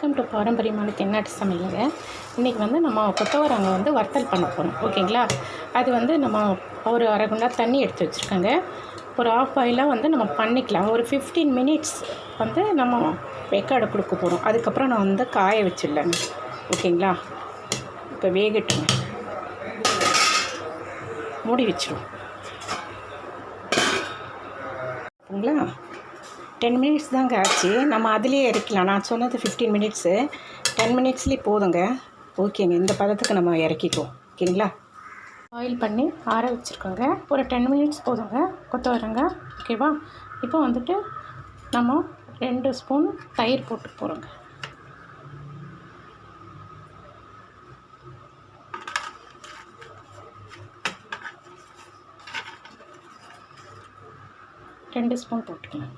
Welcome to பாரம்பரியமான தென்னாட்டு சமையலுங்க. இன்றைக்கி வந்து நம்ம கொத்தவரங்காய் வந்து வறுத்தல் பண்ண போகிறோம். ஓகேங்களா? அது வந்து நம்ம ஒரு அரை குண்டா தண்ணி எடுத்து வச்சுருக்கோங்க. ஒரு ஆஃப் பாயிலாக வந்து நம்ம பண்ணிக்கலாம். ஒரு 15 மினிட்ஸ் வந்து நம்ம வெக்காடை கொடுக்க போகிறோம். அதுக்கப்புறம் நான் வந்து காய வச்சிடலாங்க. ஓகேங்களா? இப்போ வேகட்டுங்க. மூடி வச்சிடும். ஓகேங்களா? 10 மினிட்ஸ் தாங்க ஆச்சு. நம்ம அதிலே இறக்கலாம். நான் சொன்னது 15 மினிட்ஸு. 10 மினிட்ஸ்லேயே போதுங்க. ஓகேங்க, இந்த பதத்துக்கு நம்ம இறக்கிக்குவோம். ஓகேங்களா? ஆயில் பண்ணி ஆற வச்சுருக்கோங்க. ஒரு 10 மினிட்ஸ் போதுங்க கொத்தவரங்காய். ஓகேவா? இப்போ வந்துட்டு நம்ம 2 ஸ்பூன் தயிர் போட்டு போகிறோங்க. ரெண்டு ஸ்பூன் போட்டுக்கலாம்.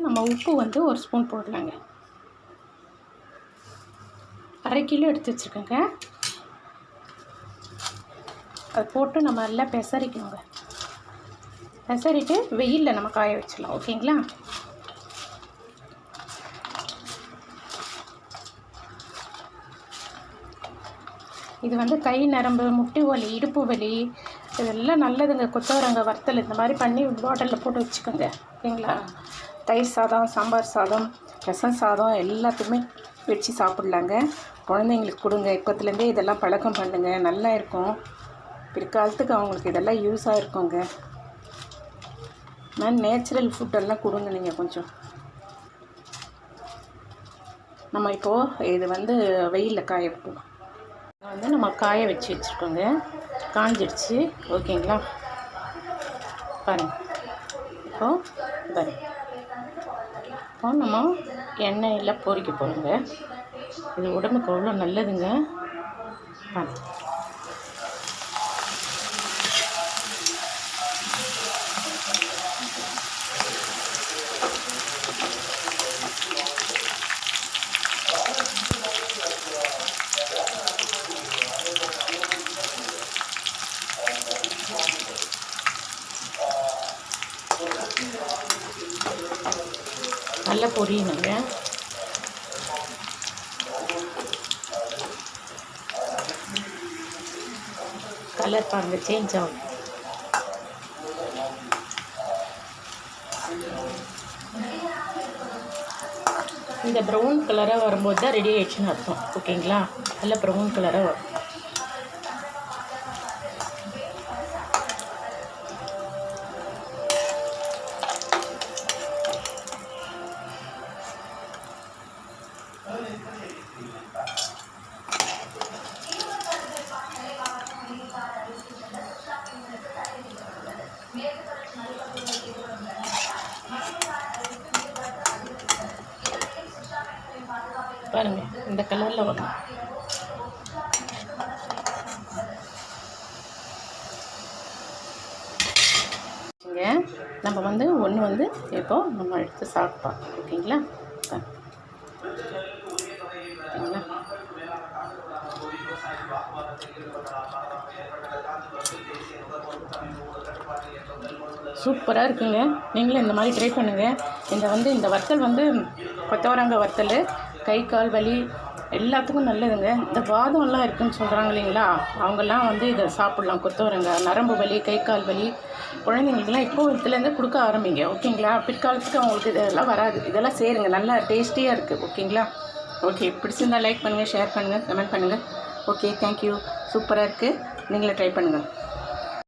நம்ம உப்பு வந்து ஒரு ஸ்பூன் போடலாங்க. அரை கிலோ எடுத்து வச்சுருக்கோங்க. அது போட்டு நம்ம எல்லாம் பெசரிக்கணுங்க. பெசரிட்டு வெயிலில் நம்ம காய வச்சிடலாம். ஓகேங்களா? இது வந்து கை நரம்பு, முட்டி வலி, இடுப்பு வலி இதெல்லாம் நல்லதுங்க. கொத்தவரங்காய் வறுத்தல் இந்த மாதிரி பண்ணி பாட்டிலில் போட்டு வச்சுக்கோங்க. ஓகேங்களா? தயிர் சாதம், சாம்பார் சாதம், ரசம் சாதம் எல்லாத்துக்குமே வச்சு சாப்பிட்லாங்க. குழந்தைங்களுக்கு கொடுங்க. இப்போத்துலேருந்தே இதெல்லாம் பழக்கம் பண்ணுங்கள். நல்லா இருக்கும். பிற்காலத்துக்கு அவங்களுக்கு இதெல்லாம் யூஸாக இருக்குங்க. நேச்சுரல் ஃபுட்டெல்லாம் கொடுங்க நீங்கள் கொஞ்சம். நம்ம இப்போது இது வந்து வெயிலில் காய வைக்கணும். வந்து நம்ம காய வச்சு வச்சுருக்கோங்க. காஞ்சிடுச்சு. ஓகேங்களா? பாருங்கள். பாருங்கள். இப்போ நம்ம எண்ணெயில் பொரிக்க போகிறோங்க. இது உடம்புக்கு அவ்வளோ நல்லதுங்க. பாருங்கள். நல்லா பொரியணுங்க. கலர் பாருங்க சேஞ்ச் ஆகும். இந்த ப்ரௌன் கலராக வரும்போது தான் ரெடி ஆகிடுச்சுன்னு அர்த்தம். ஓகேங்களா? நல்லா ப்ரௌன் கலராக வரும். பாருங்கள், இந்த கலரில் வரும். நம்ம வந்து ஒன்று வந்து இப்போ நம்ம எடுத்து சாப்பிட்டோம். ஓகேங்களா? ஓகேங்களா? சூப்பராக இருக்குங்க. நீங்களும் இந்த மாதிரி ட்ரை பண்ணுங்கள். இந்த வறுத்தல் வந்து கொத்தவரங்காய் வறுத்தல் கை கால் வலி எல்லாத்துக்கும் நல்லதுங்க. இந்த வாதம்லாம் இருக்குதுன்னு சொல்கிறாங்க இல்லைங்களா? அவங்கெல்லாம் வந்து இதை சாப்பிட்லாம். கொத்தவரங்காய் நரம்பு வலி, கை கால் வலி குழந்தைங்களுக்கெல்லாம் இப்போ இதுலேருந்து கொடுக்க ஆரம்பிங்க. ஓகேங்களா? பிற்காலத்துக்கு அவங்களுக்கு இதெல்லாம் வராது. இதெல்லாம் சேருங்க. நல்லா டேஸ்டியாக இருக்குது. ஓகேங்களா? ஓகே, பிடிச்சிருந்தால் லைக் பண்ணுங்கள், ஷேர் பண்ணுங்கள், கமெண்ட் பண்ணுங்கள். Okay, thank you. சூப்பராக இருக்குது. நீங்களே ட்ரை பண்ணுங்கள்.